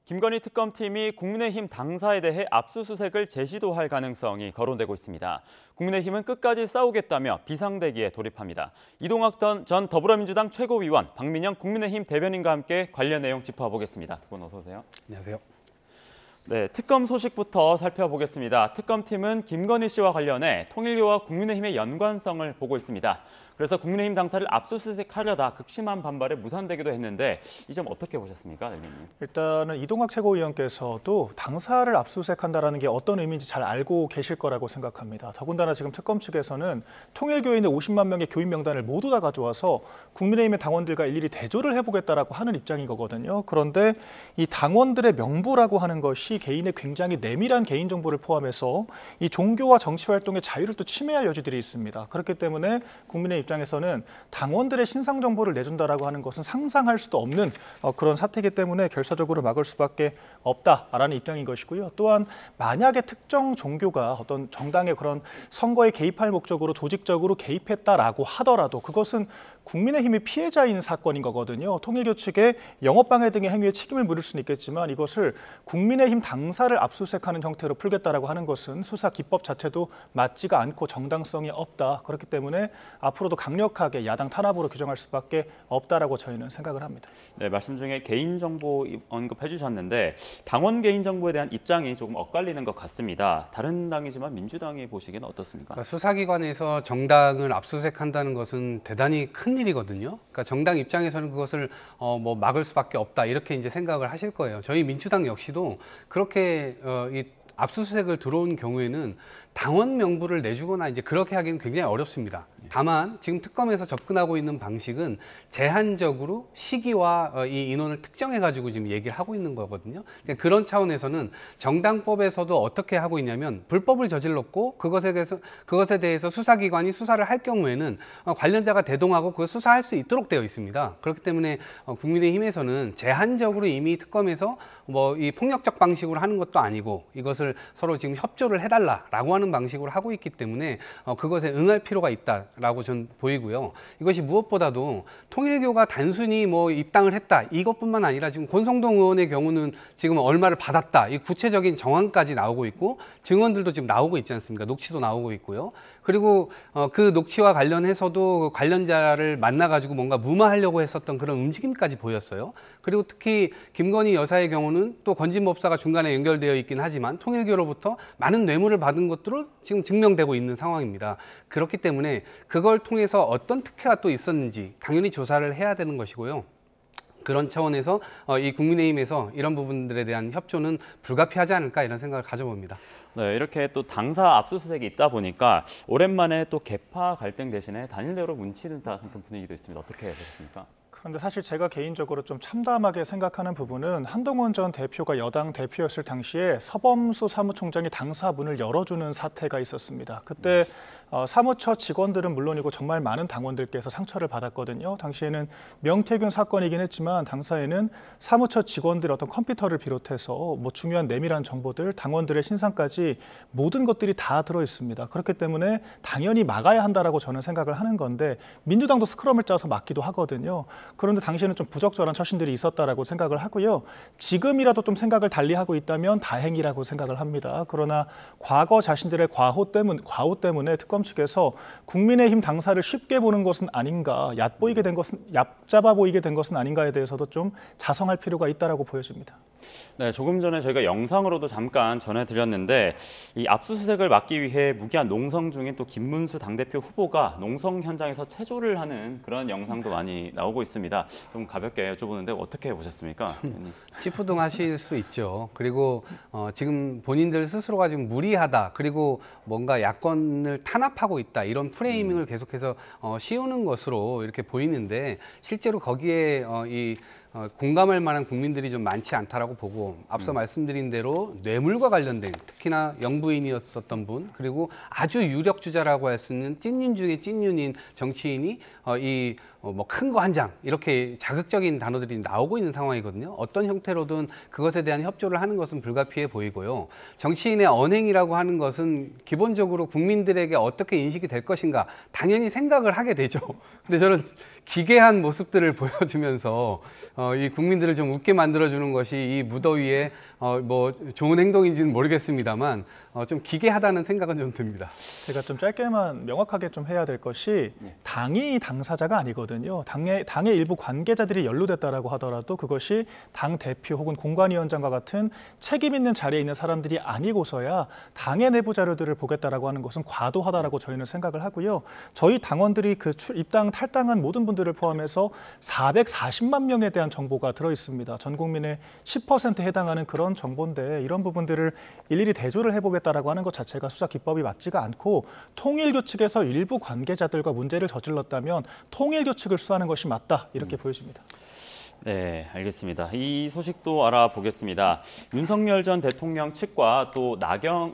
김건희 특검팀이 국민의힘 당사에 대해 압수수색을 재시도할 가능성이 거론되고 있습니다. 국민의힘은 끝까지 싸우겠다며 비상대기에 돌입합니다. 이동학 전 더불어민주당 최고위원, 박민영 국민의힘 대변인과 함께 관련 내용 짚어보겠습니다. 두 분 어서 오세요. 안녕하세요. 네, 특검 소식부터 살펴보겠습니다. 특검팀은 김건희 씨와 관련해 통일교와 국민의힘의 연관성을 보고 있습니다. 그래서 국민의힘 당사를 압수수색하려다 극심한 반발에 무산되기도 했는데 이 점 어떻게 보셨습니까, 대변인? 일단은 이동학 최고위원께서도 당사를 압수수색한다는 게 어떤 의미인지 잘 알고 계실 거라고 생각합니다. 더군다나 지금 특검 측에서는 통일교인의 50만 명의 교인 명단을 모두 다 가져와서 국민의힘의 당원들과 일일이 대조를 해보겠다라고 하는 입장인 거거든요. 그런데 이 당원들의 명부라고 하는 것이 개인의 굉장히 내밀한 개인정보를 포함해서 이 종교와 정치활동의 자유를 또 침해할 여지들이 있습니다. 그렇기 때문에 국민의 입장에서는 당원들의 신상 정보를 내준다라고 하는 것은 상상할 수도 없는 그런 사태이기 때문에 결사적으로 막을 수밖에 없다라는 입장인 것이고요. 또한 만약에 특정 종교가 어떤 정당의 그런 선거에 개입할 목적으로 조직적으로 개입했다라고 하더라도 그것은 국민의힘이 피해자인 사건인 거거든요. 통일교 측의 영업방해 등의 행위에 책임을 물을 수는 있겠지만 이것을 국민의힘 당사를 압수수색하는 형태로 풀겠다라고 하는 것은 수사 기법 자체도 맞지가 않고 정당성이 없다. 그렇기 때문에 앞으로도 강력하게 야당 탄압으로 규정할 수밖에 없다라고 저희는 생각을 합니다. 네, 말씀 중에 개인정보 언급해 주셨는데 당원 개인정보에 대한 입장이 조금 엇갈리는 것 같습니다. 다른 당이지만 민주당이 보시기에는 어떻습니까? 그러니까 수사기관에서 정당을 압수수색한다는 것은 대단히 큰 일이거든요. 그러니까 정당 입장에서는 그것을 뭐 막을 수밖에 없다 이렇게 이제 생각을 하실 거예요. 저희 민주당 역시도 그렇게 이 압수수색을 들어온 경우에는 당원 명부를 내주거나 이제 그렇게 하기는 굉장히 어렵습니다. 다만 지금 특검에서 접근하고 있는 방식은 제한적으로 시기와 이 인원을 특정해가지고 지금 얘기를 하고 있는 거거든요. 그러니까 그런 차원에서는 정당법에서도 어떻게 하고 있냐면 불법을 저질렀고 그것에 대해서 수사기관이 수사를 할 경우에는 관련자가 대동하고 그걸 수사할 수 있도록 되어 있습니다. 그렇기 때문에 국민의힘에서는 제한적으로 이미 특검에서 뭐 이 폭력적 방식으로 하는 것도 아니고 이것을 서로 지금 협조를 해달라라고 하는 방식으로 하고 있기 때문에 그것에 응할 필요가 있다라고 저는 보이고요. 이것이 무엇보다도 통일교가 단순히 뭐 입당을 했다 이것뿐만 아니라 지금 권성동 의원의 경우는 지금 얼마를 받았다 이 구체적인 정황까지 나오고 있고 증언들도 지금 나오고 있지 않습니까? 녹취도 나오고 있고요. 그리고 그 녹취와 관련해서도 관련자를 만나가지고 뭔가 무마하려고 했었던 그런 움직임까지 보였어요. 그리고 특히 김건희 여사의 경우는 또 건진법사가 중간에 연결되어 있긴 하지만 통일교로부터 많은 뇌물을 받은 것들을 지금 증명되고 있는 상황입니다. 그렇기 때문에 그걸 통해서 어떤 특혜가 또 있었는지 당연히 조사를 해야 되는 것이고요. 그런 차원에서 이 국민의힘에서 이런 부분들에 대한 협조는 불가피하지 않을까 이런 생각을 가져봅니다. 네, 이렇게 또 당사 압수수색이 있다 보니까 오랜만에 또 계파 갈등 대신에 단일대우로 뭉치는 그런 분위기도 있습니다. 어떻게 보셨습니까? 그런데 사실 제가 개인적으로 좀 참담하게 생각하는 부분은 한동훈 전 대표가 여당 대표였을 당시에 서범수 사무총장이 당사 문을 열어주는 사태가 있었습니다. 그때 사무처 직원들은 물론이고 정말 많은 당원들께서 상처를 받았거든요. 당시에는 명태균 사건이긴 했지만 당사에는 사무처 직원들 어떤 컴퓨터를 비롯해서 뭐 중요한 내밀한 정보들, 당원들의 신상까지 모든 것들이 다 들어 있습니다. 그렇기 때문에 당연히 막아야 한다라고 저는 생각을 하는 건데 민주당도 스크럼을 짜서 막기도 하거든요. 그런데 당시에는 좀 부적절한 처신들이 있었다라고 생각을 하고요. 지금이라도 좀 생각을 달리하고 있다면 다행이라고 생각을 합니다. 그러나 과거 자신들의 과오 때문에 특검 측에서 국민의힘 당사를 쉽게 보는 것은 아닌가, 얕잡아 보이게 된 것은 아닌가에 대해서도 좀 자성할 필요가 있다라고 보여집니다. 네, 조금 전에 저희가 영상으로도 잠깐 전해드렸는데 이 압수수색을 막기 위해 무기한 농성 중인 또 김문수 당대표 후보가 농성 현장에서 체조를 하는 그런 영상도 많이 나오고 있습니다. 좀 가볍게 여쭤보는데 어떻게 보셨습니까? 찌푸둥하실 수 있죠. 그리고 지금 본인들 스스로가 지금 무리하다 그리고 뭔가 야권을 탄압하고 있다 이런 프레이밍을 계속해서 씌우는 것으로 이렇게 보이는데 실제로 거기에 공감할 만한 국민들이 좀 많지 않다라고 보고 앞서 말씀드린 대로 뇌물과 관련된 특히나 영부인이었었던 분 그리고 아주 유력 주자라고 할 수 있는 찐윤 중에 찐윤인 정치인이 뭐 큰 거 한 장 이렇게 자극적인 단어들이 나오고 있는 상황이거든요. 어떤 형태로든 그것에 대한 협조를 하는 것은 불가피해 보이고요. 정치인의 언행이라고 하는 것은 기본적으로 국민들에게 어떻게 인식이 될 것인가 당연히 생각을 하게 되죠. 근데 저는 기괴한 모습들을 보여주면서 이 국민들을 좀 웃게 만들어주는 것이 이 무더위에 뭐 좋은 행동인지는 모르겠습니다만 좀 기괴하다는 생각은 좀 듭니다. 제가 좀 짧게만 명확하게 좀 해야 될 것이 당이 당사자가 아니거든요. 당의 일부 관계자들이 연루됐다라고 하더라도 그것이 당 대표 혹은 공관위원장과 같은 책임 있는 자리에 있는 사람들이 아니고서야 당의 내부 자료들을 보겠다라고 하는 것은 과도하다라고 저희는 생각을 하고요. 저희 당원들이 그 입당 탈당한 모든 분들을 포함해서 440만 명에 대한 정보가 들어 있습니다. 전 국민의 10%에 해당하는 그런 정보인데 이런 부분들을 일일이 대조를 해보겠다라고 하는 것 자체가 수사 기법이 맞지가 않고 통일교 측에서 일부 관계자들과 문제를 저질렀다면 통일교 측을 수사하는 것이 맞다 이렇게 보여집니다. 네, 알겠습니다. 이 소식도 알아보겠습니다. 윤석열 전 대통령 측과 또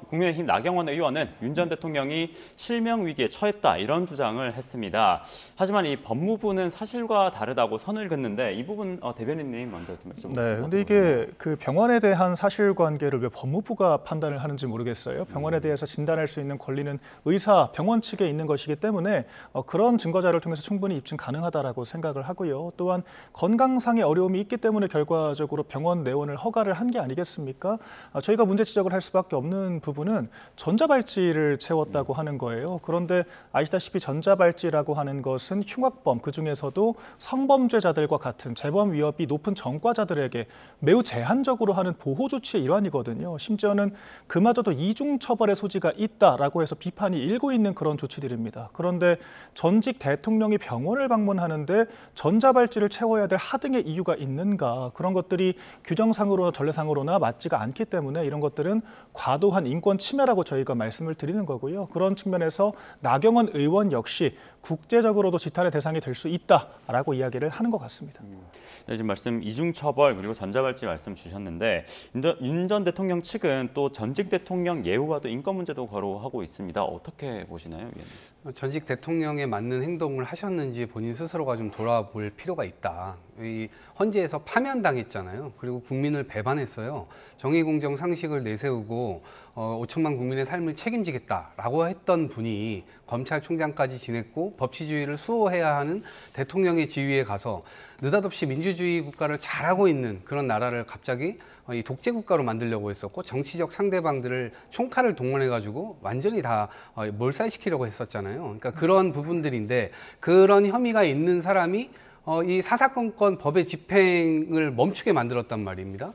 국민의힘 나경원 의원은 윤 전 대통령이 실명 위기에 처했다 이런 주장을 했습니다. 하지만 이 법무부는 사실과 다르다고 선을 긋는데 이 부분 대변인님 먼저 좀 여쭤보겠습니다. 네, 근데 이게 그 병원에 대한 사실관계를 왜 법무부가 판단을 하는지 모르겠어요. 병원에 대해서 진단할 수 있는 권리는 의사, 병원 측에 있는 것이기 때문에 그런 증거 자료를 통해서 충분히 입증 가능하다라고 생각을 하고요. 또한 건강상 어려움이 있기 때문에 결과적으로 병원 내원을 허가를 한 게 아니겠습니까? 저희가 문제 지적을 할 수밖에 없는 부분은 전자발찌를 채웠다고 하는 거예요. 그런데 아시다시피 전자발찌라고 하는 것은 흉악범, 그중에서도 성범죄자들과 같은 재범 위협이 높은 전과자들에게 매우 제한적으로 하는 보호 조치의 일환이거든요. 심지어는 그마저도 이중처벌의 소지가 있다라고 해서 비판이 일고 있는 그런 조치들입니다. 그런데 전직 대통령이 병원을 방문하는데 전자발찌를 채워야 될 하등의 이유가 있는가, 그런 것들이 규정상으로나 전례상으로나 맞지가 않기 때문에 이런 것들은 과도한 인권 침해라고 저희가 말씀을 드리는 거고요. 그런 측면에서 나경원 의원 역시 국제적으로도 지탄의 대상이 될 수 있다라고 이야기를 하는 것 같습니다. 네, 지금 말씀 이중처벌 그리고 전자발찌 말씀 주셨는데 윤 전 대통령 측은 또 전직 대통령 예우와도 인권 문제도 거론하고 있습니다. 어떻게 보시나요, 위원님? 전직 대통령에 맞는 행동을 하셨는지 본인 스스로가 좀 돌아볼 필요가 있다. 이 헌재에서 파면당했잖아요. 그리고 국민을 배반했어요. 정의공정 상식을 내세우고 5천만 국민의 삶을 책임지겠다라고 했던 분이 검찰총장까지 지냈고 법치주의를 수호해야 하는 대통령의 지위에 가서 느닷없이 민주주의 국가를 잘하고 있는 그런 나라를 갑자기 이 독재 국가로 만들려고 했었고 정치적 상대방들을 총칼을 동원해가지고 완전히 다 몰살시키려고 했었잖아요. 그러니까 그런 부분들인데 그런 혐의가 있는 사람이 이 사사건건 법의 집행을 멈추게 만들었단 말입니다.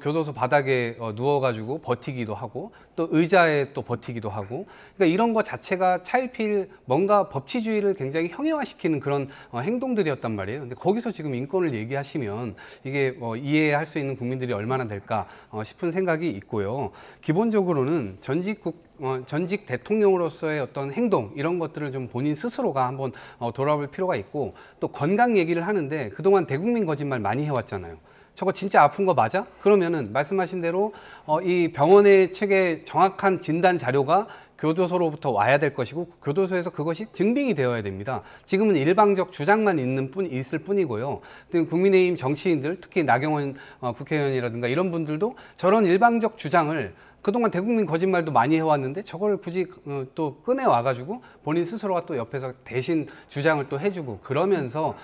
교도소 바닥에 누워가지고 버티기도 하고 또 의자에 또 버티기도 하고, 그러니까 이런 것 자체가 차일피일 뭔가 법치주의를 굉장히 형해화시키는 그런 행동들이었단 말이에요. 근데 거기서 지금 인권을 얘기하시면 이게 이해할 수 있는 국민들이 얼마나 될까 싶은 생각이 있고요. 기본적으로는 전직 대통령으로서의 어떤 행동 이런 것들을 좀 본인 스스로가 한번 돌아볼 필요가 있고, 또 건강 얘기를 하는데 그동안 대국민 거짓말 많이 해왔잖아요. 저거 진짜 아픈 거 맞아? 그러면은 말씀하신 대로 이 병원의 측의 정확한 진단 자료가 교도소로부터 와야 될 것이고 교도소에서 그것이 증빙이 되어야 됩니다. 지금은 일방적 주장만 있을 뿐이고요. 국민의힘 정치인들, 특히 나경원 국회의원이라든가 이런 분들도 저런 일방적 주장을 그동안 대국민 거짓말도 많이 해왔는데 저걸 굳이 또 꺼내와가지고 본인 스스로가 또 옆에서 대신 주장을 또 해주고 그러면서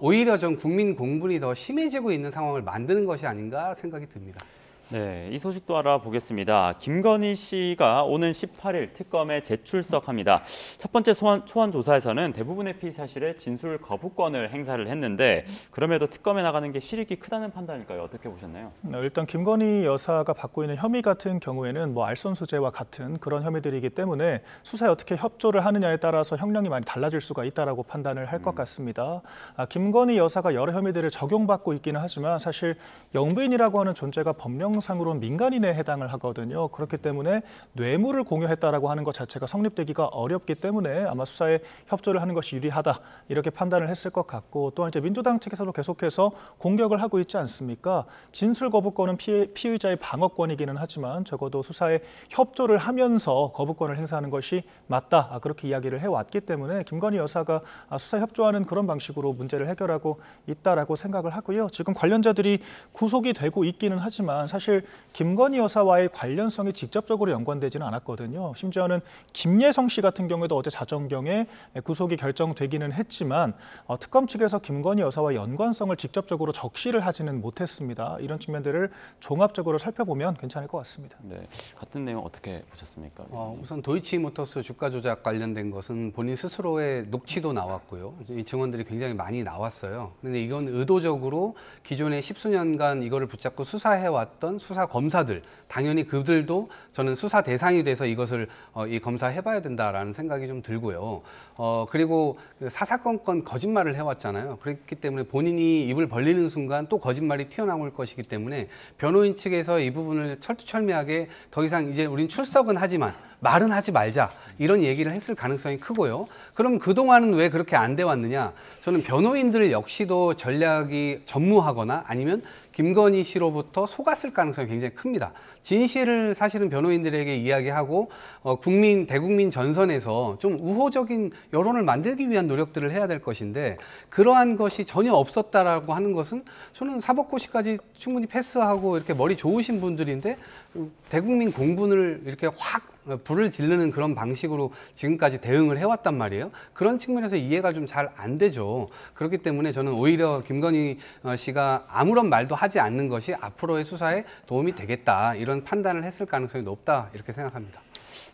오히려 좀 국민 공분이 더 심해지고 있는 상황을 만드는 것이 아닌가 생각이 듭니다. 네, 이 소식도 알아보겠습니다. 김건희 씨가 오는 18일 특검에 재출석합니다. 첫 번째 소환 조사에서는 대부분의 피의 사실에 진술 거부권을 행사를 했는데 그럼에도 특검에 나가는 게 실익이 크다는 판단일까요? 어떻게 보셨나요? 일단 김건희 여사가 받고 있는 혐의 같은 경우에는 알선수재와 같은 그런 혐의들이기 때문에 수사에 어떻게 협조를 하느냐에 따라서 형량이 많이 달라질 수가 있다라고 판단을 할 것 같습니다. 김건희 여사가 여러 혐의들을 적용받고 있기는 하지만 사실 영부인이라고 하는 존재가 법령 상으로는 민간인에 해당을 하거든요. 그렇기 때문에 뇌물을 공유했다라고 하는 것 자체가 성립되기가 어렵기 때문에 아마 수사에 협조를 하는 것이 유리하다 이렇게 판단을 했을 것 같고, 또한 이제 민주당 측에서도 계속해서 공격을 하고 있지 않습니까? 진술 거부권은 피의자의 방어권이기는 하지만 적어도 수사에 협조를 하면서 거부권을 행사하는 것이 맞다 그렇게 이야기를 해왔기 때문에 김건희 여사가 수사에 협조하는 그런 방식으로 문제를 해결하고 있다라고 생각을 하고요. 지금 관련자들이 구속이 되고 있기는 하지만 사실 사실 김건희 여사와의 관련성이 직접적으로 연관되지는 않았거든요. 심지어는 김예성 씨 같은 경우에도 어제 자정경에 구속이 결정되기는 했지만 특검 측에서 김건희 여사와 연관성을 직접적으로 적시를 하지는 못했습니다. 이런 측면들을 종합적으로 살펴보면 괜찮을 것 같습니다. 네, 같은 내용 어떻게 보셨습니까? 우선 도이치모터스 주가 조작 관련된 것은 본인 스스로의 녹취도 나왔고요. 이 증언들이 굉장히 많이 나왔어요. 그런데 이건 의도적으로 기존에 10수년간 이거를 붙잡고 수사해왔던 수사 검사들, 당연히 그들도 저는 수사 대상이 돼서 이것을 검사해봐야 된다라는 생각이 좀 들고요. 그리고 사사건건 거짓말을 해왔잖아요. 그렇기 때문에 본인이 입을 벌리는 순간 또 거짓말이 튀어나올 것이기 때문에 변호인 측에서 이 부분을 철두철미하게 더 이상 이제 우린 출석은 하지만 말은 하지 말자 이런 얘기를 했을 가능성이 크고요. 그럼 그동안은 왜 그렇게 안 돼 왔느냐? 저는 변호인들 역시도 전략이 전무하거나 아니면 김건희 씨로부터 속았을 가능성이 굉장히 큽니다. 진실을 사실은 변호인들에게 이야기하고 대국민 전선에서 좀 우호적인 여론을 만들기 위한 노력들을 해야 될 것인데 그러한 것이 전혀 없었다라고 하는 것은 저는 사법고시까지 충분히 패스하고 이렇게 머리 좋으신 분들인데 대국민 공분을 이렇게 확 불을 지르는 그런 방식으로 지금까지 대응을 해왔단 말이에요. 그런 측면에서 이해가 좀 잘 안 되죠. 그렇기 때문에 저는 오히려 김건희 씨가 아무런 말도 하지 않는 것이 앞으로의 수사에 도움이 되겠다. 이런 판단을 했을 가능성이 높다. 이렇게 생각합니다.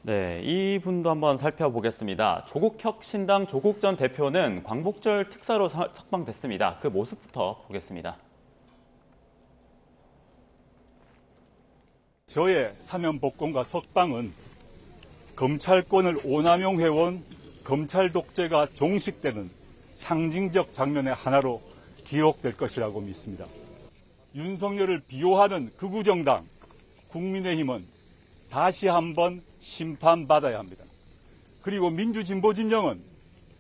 네, 이 분도 한번 살펴보겠습니다. 조국혁신당 조국 전 대표는 광복절 특사로 석방됐습니다. 그 모습부터 보겠습니다. 저의 사면 복권과 석방은 검찰권을 오남용해온 검찰 독재가 종식되는 상징적 장면의 하나로 기록될 것이라고 믿습니다. 윤석열을 비호하는 극우 정당 국민의힘은 다시 한번 심판받아야 합니다. 그리고 민주진보 진영은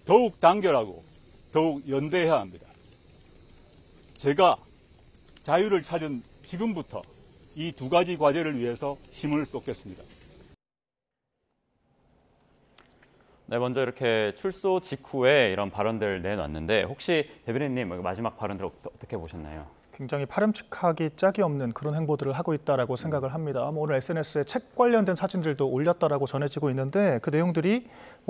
더욱 단결하고 더욱 연대해야 합니다. 제가 자유를 찾은 지금부터 이 두 가지 과제를 위해서 힘을 쏟겠습니다. 네, 먼저 이렇게 출소 직후에 이런 발언들 내놨는데 혹시 대변인님 마지막 발언들 어떻게 보셨나요? 굉장히 파렴치하기 짝이 없는 그런 행보들을 하고 있다라고 생각을 합니다. 오늘 SNS에 책 관련된 사진들도 올렸다라고 전해지고 있는데 그 내용들이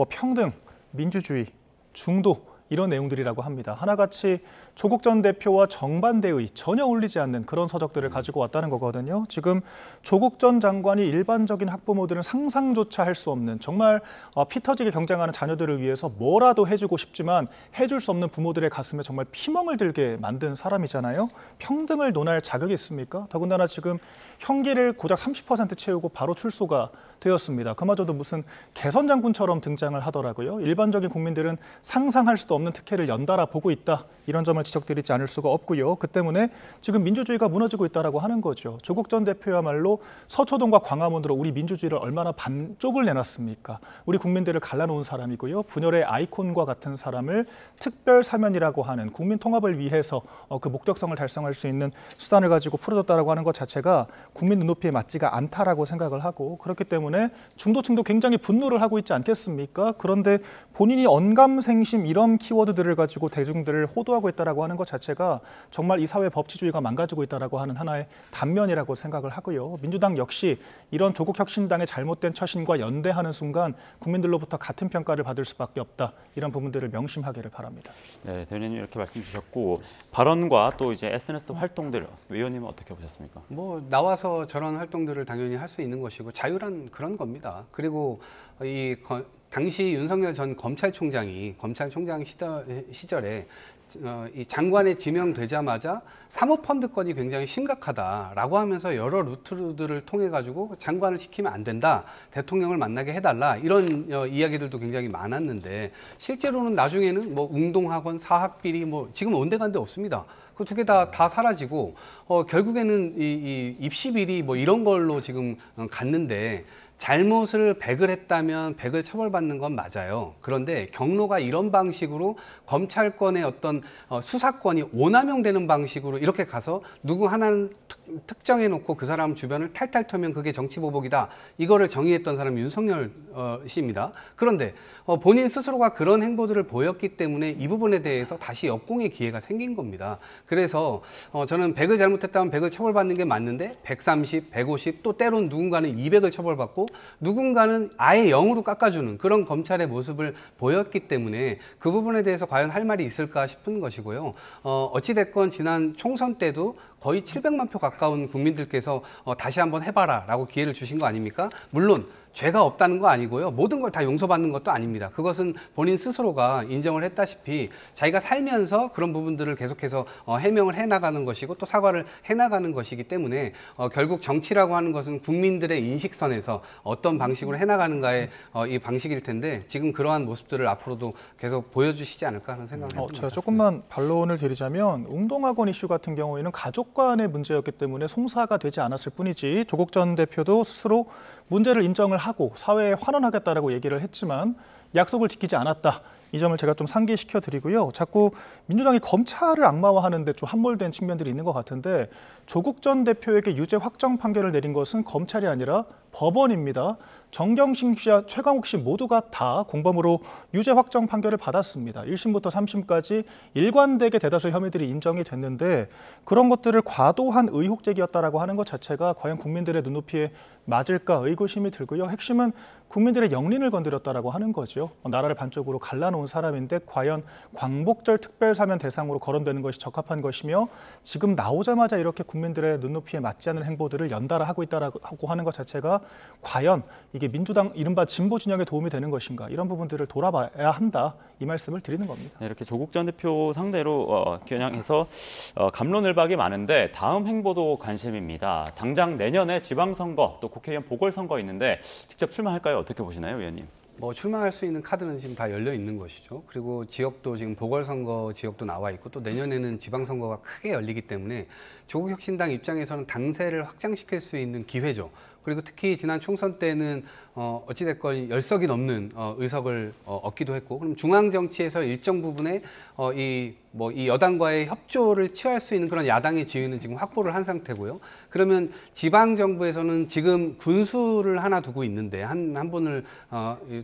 평등, 민주주의, 중도 이런 내용들이라고 합니다. 하나같이 조국 전 대표와 정반대의 전혀 어울리지 않는 그런 서적들을 가지고 왔다는 거거든요. 지금 조국 전 장관이 일반적인 학부모들은 상상조차 할 수 없는 정말 피 터지게 경쟁하는 자녀들을 위해서 뭐라도 해주고 싶지만 해줄 수 없는 부모들의 가슴에 정말 피멍을 들게 만든 사람이잖아요. 평등을 논할 자격이 있습니까? 더군다나 지금 형기를 고작 30% 채우고 바로 출소가 되었습니다. 그마저도 무슨 개선 장군처럼 등장을 하더라고요. 일반적인 국민들은 상상할 수도 없는 특혜를 연달아 보고 있다. 이런 점을 지적드리지 않을 수가 없고요. 그 때문에 지금 민주주의가 무너지고 있다라고 하는 거죠. 조국 전 대표야말로 서초동과 광화문으로 우리 민주주의를 얼마나 반쪽을 내놨습니까? 우리 국민들을 갈라놓은 사람이고요. 분열의 아이콘과 같은 사람을 특별 사면이라고 하는 국민 통합을 위해서 그 목적성을 달성할 수 있는 수단을 가지고 풀어줬다라고 하는 것 자체가 국민 눈높이에 맞지가 않다라고 생각을 하고 그렇기 때문에 중도층도 굉장히 분노를 하고 있지 않겠습니까? 그런데 본인이 언감생심 이런 키워드들을 가지고 대중들을 호도하고 있다라고 하는 것 자체가 정말 이 사회 법치주의가 망가지고 있다라고 하는 하나의 단면이라고 생각을 하고요. 민주당 역시 이런 조국 혁신당의 잘못된 처신과 연대하는 순간 국민들로부터 같은 평가를 받을 수밖에 없다. 이런 부분들을 명심하기를 바랍니다. 네, 대변인님 이렇게 말씀 주셨고 발언과 또 이제 SNS 활동들 의원님은 어떻게 보셨습니까? 나와서 저런 활동들을 당연히 할 수 있는 것이고 자유란 그런 겁니다. 그리고 당시 윤석열 전 검찰총장이 검찰총장 시절에 이 장관에 지명되자마자 사모펀드 건이 굉장히 심각하다라고 하면서 여러 루트들을 통해 가지고 장관을 시키면 안 된다, 대통령을 만나게 해달라 이런 이야기들도 굉장히 많았는데 실제로는 나중에는 웅동학원, 사학비리 지금 온데간데 없습니다. 그 두 개 다 사라지고 결국에는 이 입시비리 이런 걸로 지금 갔는데 잘못을 100을 했다면 100을 처벌받는 건 맞아요. 그런데 경로가 이런 방식으로 검찰권의 어떤 수사권이 오남용되는 방식으로 이렇게 가서 누구 하나는 특정해 놓고 그 사람 주변을 탈탈 털면 그게 정치보복이다. 이거를 정의했던 사람이 윤석열 씨입니다. 그런데 본인 스스로가 그런 행보들을 보였기 때문에 이 부분에 대해서 다시 역공의 기회가 생긴 겁니다. 그래서 저는 100을 잘못했다면 100을 처벌받는 게 맞는데 130, 150, 또 때론 누군가는 200을 처벌받고 누군가는 아예 0으로 깎아주는 그런 검찰의 모습을 보였기 때문에 그 부분에 대해서 과연 할 말이 있을까 싶은 것이고요. 어찌됐건 지난 총선 때도 거의 700만 표 가까운 국민들께서 다시 한번 해봐라 라고 기회를 주신 거 아닙니까? 물론 죄가 없다는 거 아니고요. 모든 걸 다 용서받는 것도 아닙니다. 그것은 본인 스스로가 인정을 했다시피 자기가 살면서 그런 부분들을 계속해서 해명을 해나가는 것이고 또 사과를 해나가는 것이기 때문에 결국 정치라고 하는 것은 국민들의 인식선에서 어떤 방식으로 해나가는가의 이 방식일 텐데 지금 그러한 모습들을 앞으로도 계속 보여주시지 않을까 하는 생각을 해봅니다. 제가 조금만 반론을 드리자면 웅동학원 이슈 같은 경우에는 가족 간의 문제였기 때문에 송사가 되지 않았을 뿐이지 조국 전 대표도 스스로 문제를 인정을 하고 사회에 환원하겠다라고 얘기를 했지만 약속을 지키지 않았다. 이 점을 제가 좀 상기시켜 드리고요. 자꾸 민주당이 검찰을 악마화하는 데 좀 함몰된 측면들이 있는 것 같은데 조국 전 대표에게 유죄 확정 판결을 내린 것은 검찰이 아니라 법원입니다. 정경심 씨와 최강욱 씨 모두가 다 공범으로 유죄 확정 판결을 받았습니다. 1심부터 3심까지 일관되게 대다수의 혐의들이 인정이 됐는데 그런 것들을 과도한 의혹 제기였다라고 하는 것 자체가 과연 국민들의 눈높이에 맞을까 의구심이 들고요. 핵심은 국민들의 영린을 건드렸다라고 하는 거죠. 나라를 반쪽으로 갈라놓은 사람인데 과연 광복절 특별사면 대상으로 거론되는 것이 적합한 것이며 지금 나오자마자 이렇게 국민들의 눈높이에 맞지 않는 행보들을 연달아 하고 있다라고 하는 것 자체가 과연 이게 민주당 이른바 진보 진영에 도움이 되는 것인가 이런 부분들을 돌아봐야 한다 이 말씀을 드리는 겁니다. 네, 이렇게 조국 전 대표 상대로 겨냥해서 갑론을박이 많은데 다음 행보도 관심입니다. 당장 내년에 지방선거 또 국회의원 보궐선거 있는데 직접 출마할까요? 어떻게 보시나요, 의원님? 출마할 수 있는 카드는 지금 다 열려 있는 것이죠. 그리고 지역도 지금 보궐선거 지역도 나와 있고 또 내년에는 지방선거가 크게 열리기 때문에 조국혁신당 입장에서는 당세를 확장시킬 수 있는 기회죠. 그리고 특히 지난 총선 때는 어찌됐건 10석이 넘는 의석을 얻기도 했고 그럼 중앙 정치에서 일정 부분의 이 여당과의 협조를 취할 수 있는 그런 야당의 지위는 지금 확보를 한 상태고요. 그러면 지방 정부에서는 지금 군수를 하나 두고 있는데 한 분을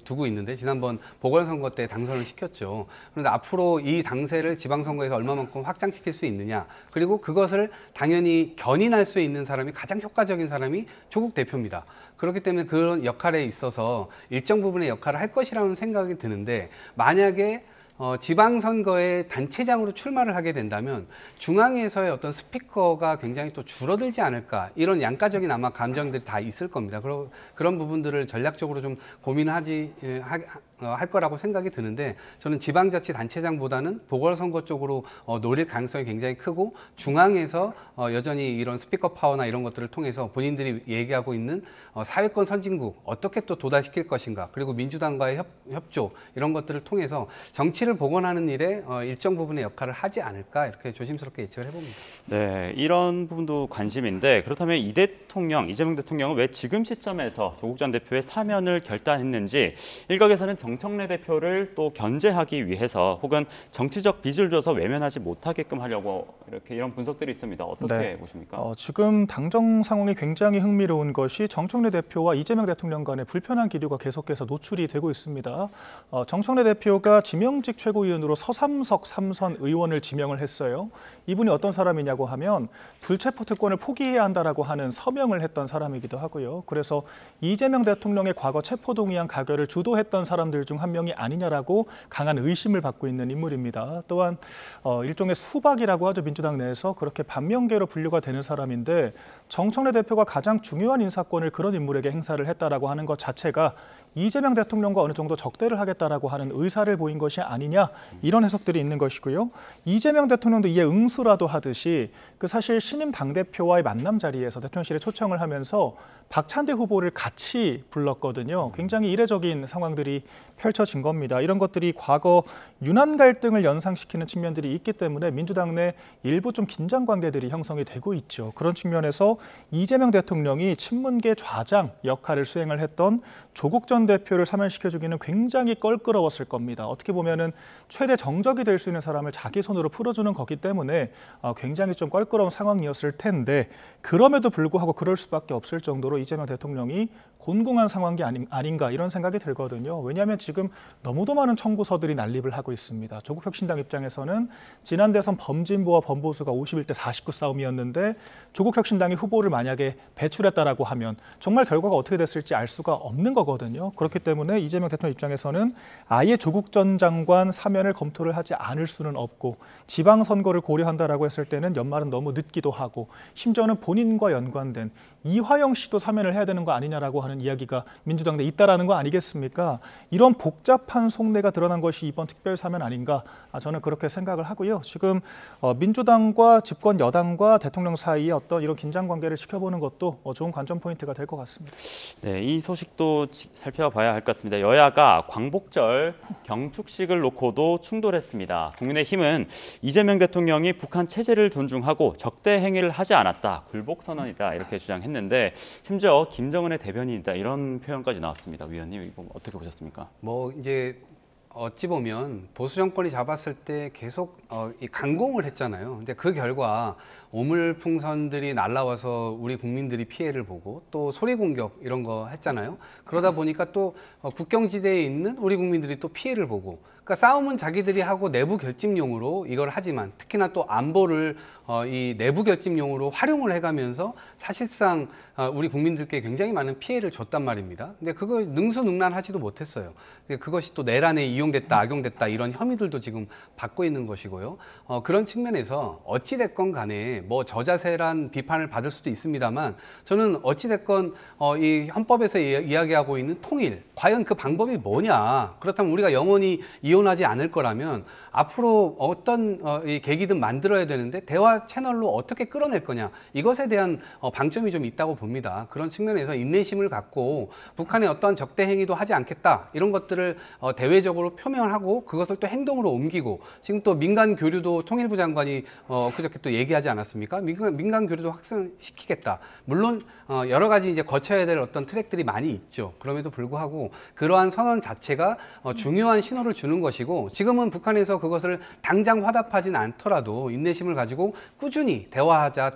두고 있는데 지난번 보궐선거 때 당선을 시켰죠. 그런데 앞으로 이 당세를 지방선거에서 얼마만큼 확장시킬 수 있느냐 그리고 그것을 당연히 견인할 수 있는 사람이 가장 효과적인 사람이 조국 대표입니다. 그렇기 때문에 그런 역할에 있어서 일정 부분의 역할을 할 것이라는 생각이 드는데 만약에 지방선거에 단체장으로 출마를 하게 된다면 중앙에서의 어떤 스피커가 굉장히 또 줄어들지 않을까 이런 양가적인 아마 감정들이 다 있을 겁니다. 그런 부분들을 전략적으로 좀 고민을 할 거라고 생각이 드는데 저는 지방자치단체장보다는 보궐선거 쪽으로 노릴 가능성이 굉장히 크고 중앙에서 여전히 이런 스피커 파워나 이런 것들을 통해서 본인들이 얘기하고 있는 사회권 선진국 어떻게 또 도달시킬 것인가 그리고 민주당과의 협조 이런 것들을 통해서 정치를 복원하는 일에 일정 부분의 역할을 하지 않을까 이렇게 조심스럽게 예측을 해봅니다. 네, 이런 부분도 관심인데 그렇다면 이재명 대통령은 왜 지금 시점에서 조국 전 대표의 사면을 결단했는지 일각에서는 정청래 대표를 또 견제하기 위해서 혹은 정치적 빚을 줘서 외면하지 못하게끔 하려고 이런 분석들이 있습니다. 어떻게 보십니까? 지금 당정 상황이 굉장히 흥미로운 것이 정청래 대표와 이재명 대통령 간의 불편한 기류가 계속해서 노출이 되고 있습니다. 정청래 대표가 지명직 최고위원으로 서삼석 3선 의원을 지명을 했어요. 이분이 어떤 사람이냐고 하면 불체포 특권을 포기해야 한다라고 하는 서명을 했던 사람이기도 하고요. 그래서 이재명 대통령의 과거 체포동의안 가결을 주도했던 사람들 중 한 명이 아니냐라고 강한 의심을 받고 있는 인물입니다. 또한 일종의 수박이라고 하죠. 민주당 내에서 그렇게 반면계로 분류가 되는 사람인데 정청래 대표가 가장 중요한 인사권을 그런 인물에게 행사를 했다라고 하는 것 자체가 이재명 대통령과 어느 정도 적대를 하겠다라고 하는 의사를 보인 것이 아니냐. 아니냐 이런 해석들이 있는 것이고요. 이재명 대통령도 이에 응수라도 하듯이 그 사실 신임 당대표와의 만남 자리에서 대통령실에 초청을 하면서 박찬대 후보를 같이 불렀거든요. 굉장히 이례적인 상황들이 펼쳐진 겁니다. 이런 것들이 과거 윤한 갈등을 연상시키는 측면들이 있기 때문에 민주당 내 일부 좀 긴장 관계들이 형성이 되고 있죠. 그런 측면에서 이재명 대통령이 친문계 좌장 역할을 수행을 했던 조국 전 대표를 사면시켜주기는 굉장히 껄끄러웠을 겁니다. 어떻게 보면은 최대 정적이 될 수 있는 사람을 자기 손으로 풀어주는 거기 때문에 굉장히 좀 껄끄러운 상황이었을 텐데 그럼에도 불구하고 그럴 수밖에 없을 정도로 이재명 대통령이 곤궁한 상황이 아닌가 이런 생각이 들거든요. 왜냐하면 지금 너무도 많은 청구서들이 난립을 하고 있습니다. 조국혁신당 입장에서는 지난 대선 범진보와 범보수가 51대 49 싸움이었는데 조국혁신당이 후보를 만약에 배출했다라고 하면 정말 결과가 어떻게 됐을지 알 수가 없는 거거든요. 그렇기 때문에 이재명 대통령 입장에서는 아예 조국 전 장관 사면을 검토를 하지 않을 수는 없고 지방선거를 고려한다라고 했을 때는 연말은 너무 늦기도 하고 심지어는 본인과 연관된 이화영 씨도 사면을 해야 되는 거 아니냐라고 하는 이야기가 민주당 내에 있다라는 거 아니겠습니까? 이런 복잡한 속내가 드러난 것이 이번 특별 사면 아닌가? 저는 그렇게 생각을 하고요. 지금 민주당과 집권 여당과 대통령 사이에 어떤 이런 긴장 관계를 지켜보는 것도 좋은 관전 포인트가 될 것 같습니다. 네, 이 소식도 살펴봐야 할 것 같습니다. 여야가 광복절 경축식을 놓고도 충돌했습니다. 국민의힘은 이재명 대통령이 북한 체제를 존중하고 적대 행위를 하지 않았다, 굴복 선언이다 이렇게 주장했는데 심지어 김정은의 대변인이다 이런 표현까지 나왔습니다. 위원님 이거 어떻게 보셨습니까? 뭐 이제 어찌 보면 보수 정권이 잡았을 때 계속 이 강공을 했잖아요. 근데 그 결과 오물풍선들이 날라와서 우리 국민들이 피해를 보고 또 소리 공격 이런 거 했잖아요. 그러다 보니까 또 국경지대에 있는 우리 국민들이 또 피해를 보고, 그러니까 싸움은 자기들이 하고 내부 결집용으로 이걸 하지만 특히나 또 안보를 이 내부 결집용으로 활용을 해가면서 사실상 우리 국민들께 굉장히 많은 피해를 줬단 말입니다. 근데 그거 능수능란하지도 못했어요. 그것이 또 내란에 이용됐다, 악용됐다 이런 혐의들도 지금 받고 있는 것이고요. 그런 측면에서 어찌됐건 간에 뭐 저자세란 비판을 받을 수도 있습니다만 저는 어찌됐건 이 헌법에서 이야기하고 있는 통일, 과연 그 방법이 뭐냐? 그렇다면 우리가 영원히 이혼하지 않을 거라면 앞으로 어떤 이 계기든 만들어야 되는데 대화 채널로 어떻게 끌어낼 거냐, 이것에 대한 방점이 좀 있다고 봅니다. 그런 측면에서 인내심을 갖고 북한의 어떤 적대 행위도 하지 않겠다 이런 것들을 대외적으로 표명하고 그것을 또 행동으로 옮기고, 지금 또 민간 교류도 통일부 장관이 그저께 또 얘기하지 않았습니까? 민간 교류도 확산시키겠다. 물론 여러 가지 이제 거쳐야 될 어떤 트랙들이 많이 있죠. 그럼에도 불구하고 그러한 선언 자체가 중요한 신호를 주는 것이고, 지금은 북한에서 그것을 당장 화답하진 않더라도 인내심을 가지고 꾸준히 대화하자.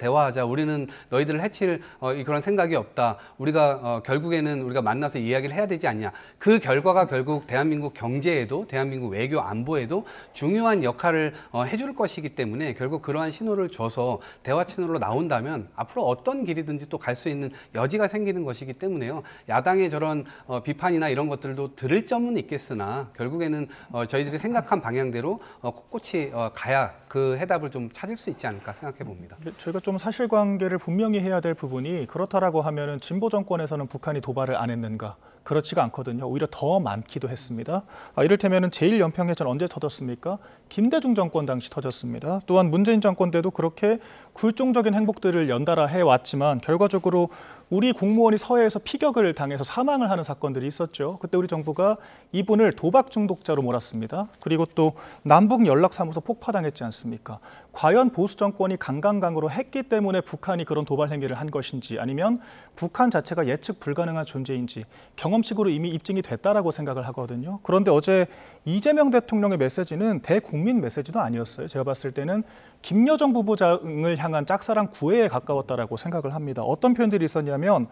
우리는 너희들을 해칠 그런 생각이 없다. 우리가 결국에는 우리가 만나서 이야기를 해야 되지 않냐. 그 결과가 결국 대한민국 경제에도 대한민국 외교 안보에도 중요한 역할을 해줄 것이기 때문에 결국 그러한 신호를 줘서 대화 채널로 나온다면 앞으로 어떤 길이든지 또 갈 수 있는 여지가 생기는 것이기 때문에요. 야당의 저런 비판이나 이런 것들도 들을 점은 있겠으나 결국에는 저희들이 생각한 방향대로 꼿꼿이 가야 그 해답을 좀 찾을 수 있지 않을까 생각해 봅니다. 저희가 좀 사실관계를 분명히 해야 될 부분이, 그렇다라고 하면은 진보 정권에서는 북한이 도발을 안 했는가? 그렇지가 않거든요. 오히려 더 많기도 했습니다. 이를테면은 제1연평해전 언제 터졌습니까? 김대중 정권 당시 터졌습니다. 또한 문재인 정권 때도 그렇게 굴종적인 행복들을 연달아 해왔지만 결과적으로 우리 공무원이 서해에서 피격을 당해서 사망을 하는 사건들이 있었죠. 그때 우리 정부가 이분을 도박 중독자로 몰았습니다. 그리고 또 남북 연락사무소 폭파당했지 않습니까? 과연 보수 정권이 강강강으로 했기 때문에 북한이 그런 도발 행위를 한 것인지, 아니면 북한 자체가 예측 불가능한 존재인지 경험칙으로 이미 입증이 됐다라고 생각을 하거든요. 그런데 어제 이재명 대통령의 메시지는 대국민 메시지도 아니었어요. 제가 봤을 때는 김여정 부부장을 향한 짝사랑 구애에 가까웠다라고 생각을 합니다. 어떤 표현들이 있었냐면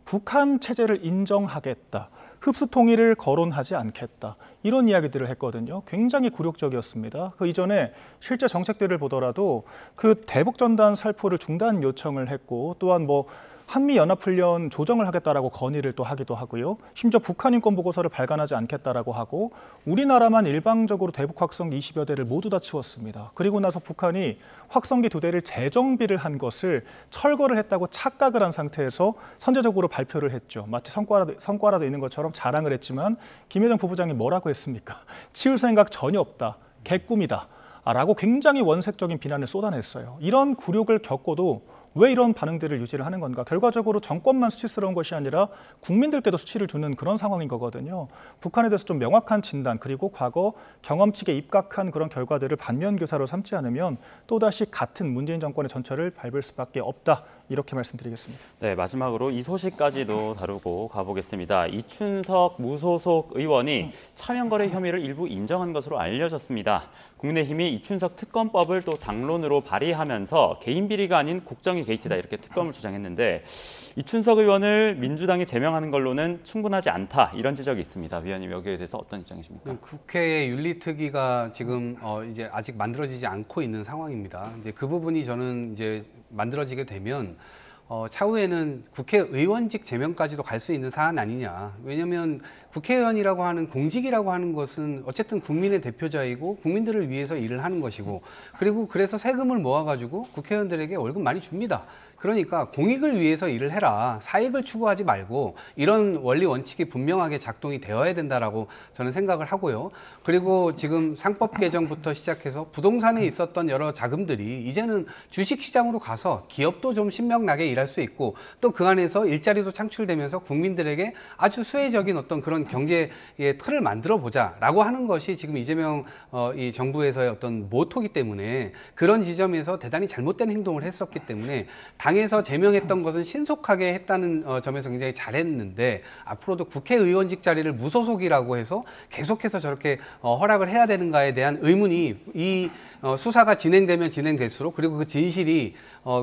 북한 체제를 인정하겠다, 흡수 통일을 거론하지 않겠다, 이런 이야기들을 했거든요. 굉장히 굴욕적이었습니다. 그 이전에 실제 정책들을 보더라도 그 대북 전단 살포를 중단 요청을 했고, 또한 뭐 한미연합훈련 조정을 하겠다라고 건의를 또 하기도 하고요. 심지어 북한 인권 보고서를 발간하지 않겠다라고 하고 우리나라만 일방적으로 대북 확성기 20여 대를 모두 다 치웠습니다. 그리고 나서 북한이 확성기 2대를 재정비를 한 것을 철거를 했다고 착각을 한 상태에서 선제적으로 발표를 했죠. 마치 성과라도 있는 것처럼 자랑을 했지만 김여정 부부장이 뭐라고 했습니까? 치울 생각 전혀 없다. 개꿈이다. 라고 굉장히 원색적인 비난을 쏟아냈어요. 이런 굴욕을 겪고도 왜 이런 반응들을 유지를 하는 건가? 결과적으로 정권만 수치스러운 것이 아니라 국민들께도 수치를 주는 그런 상황인 거거든요. 북한에 대해서 좀 명확한 진단 그리고 과거 경험칙에 입각한 그런 결과들을 반면교사로 삼지 않으면 또다시 같은 문재인 정권의 전철을 밟을 수밖에 없다. 이렇게 말씀드리겠습니다. 네, 마지막으로 이 소식까지도 다루고 가보겠습니다. 이춘석 무소속 의원이 차명거래 혐의를 일부 인정한 것으로 알려졌습니다. 국민의힘이 이춘석 특검법을 또 당론으로 발의하면서 개인 비리가 아닌 국정이 게이트다 이렇게 특검을 주장했는데 이춘석 의원을 민주당이 제명하는 걸로는 충분하지 않다 이런 지적이 있습니다. 위원님 여기에 대해서 어떤 입장이십니까? 국회의 윤리특위가 지금 이제 아직 만들어지지 않고 있는 상황입니다. 이제 그 부분이 저는 이제 만들어지게 되면 차후에는 국회의원직 제명까지도 갈 수 있는 사안 아니냐. 왜냐하면 국회의원이라고 하는 공직이라고 하는 것은 어쨌든 국민의 대표자이고 국민들을 위해서 일을 하는 것이고 그리고 그래서 세금을 모아가지고 국회의원들에게 월급 많이 줍니다. 그러니까 공익을 위해서 일을 해라. 사익을 추구하지 말고 이런 원리 원칙이 분명하게 작동이 되어야 된다라고 저는 생각을 하고요. 그리고 지금 상법 개정부터 시작해서 부동산에 있었던 여러 자금들이 이제는 주식시장으로 가서 기업도 좀 신명나게 일할 수 있고 또 그 안에서 일자리도 창출되면서 국민들에게 아주 수혜적인 어떤 그런 경제의 틀을 만들어 보자라고 하는 것이 지금 이재명 이 정부에서의 어떤 모토기 때문에 그런 지점에서 대단히 잘못된 행동을 했었기 때문에 당에서 제명했던 것은 신속하게 했다는 점에서 굉장히 잘했는데 앞으로도 국회의원직 자리를 무소속이라고 해서 계속해서 저렇게 허락을 해야 되는가에 대한 의문이 이 수사가 진행되면 진행될수록 그리고 그 진실이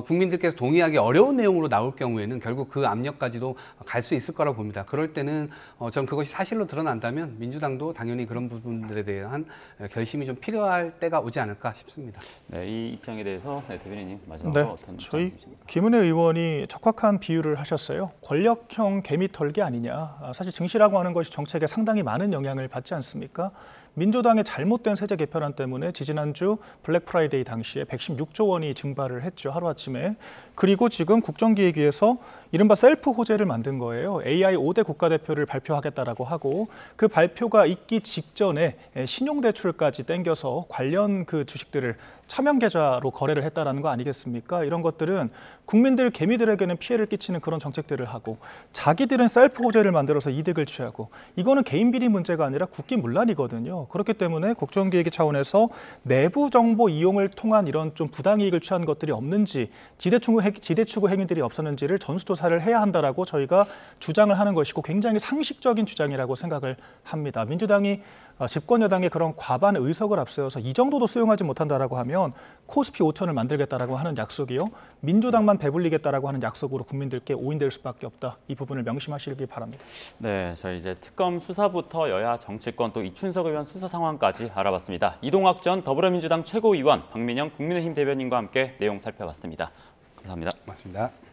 국민들께서 동의하기 어려운 내용으로 나올 경우에는 결국 그 압력까지도 갈 수 있을 거라고 봅니다. 그럴 때는 전 그것이 사실로 드러난다면 민주당도 당연히 그런 부분들에 대한 결심이 좀 필요할 때가 오지 않을까 싶습니다. 네, 이 입장에 대해서 대변인님 마지막으로 어떤 저희 입장이십니까? 김은혜 의원이 적확한 비유를 하셨어요. 권력형 개미 털기 아니냐. 사실 증시라고 하는 것이 정책에 상당히 많은 영향을 받지 않습니까? 민주당의 잘못된 세제 개편안 때문에 지지난주 블랙 프라이데이 당시에 116조 원이 증발을 했죠. 하루아침에. 그리고 지금 국정기획위에서 이른바 셀프 호재를 만든 거예요. AI 5대 국가대표를 발표하겠다라고 하고 그 발표가 있기 직전에 신용대출까지 땡겨서 관련 그 주식들을 차명 계좌로 거래를 했다라는 거 아니겠습니까? 이런 것들은 국민들 개미들에게는 피해를 끼치는 그런 정책들을 하고 자기들은 셀프 호재를 만들어서 이득을 취하고 이거는 개인 비리 문제가 아니라 국기문란이거든요. 그렇기 때문에 국정기획위 차원에서 내부 정보 이용을 통한 이런 좀 부당이익을 취한 것들이 없는지 지대추구 행위들이 없었는지를 전수조사를 해야 한다라고 저희가 주장을 하는 것이고 굉장히 상식적인 주장이라고 생각을 합니다. 민주당이 집권 여당의 그런 과반 의석을 앞세워서 이 정도도 수용하지 못한다라고 하면 코스피 5천을 만들겠다라고 하는 약속이요. 민주당만 배불리겠다라고 하는 약속으로 국민들께 오인될 수밖에 없다. 이 부분을 명심하시길 바랍니다. 네, 저희 이제 특검 수사부터 여야 정치권 또 이춘석 의원 수사 상황까지 알아봤습니다. 이동학 전 더불어민주당 최고위원, 박민영 국민의힘 대변인과 함께 내용 살펴봤습니다. 감사합니다. 고맙습니다.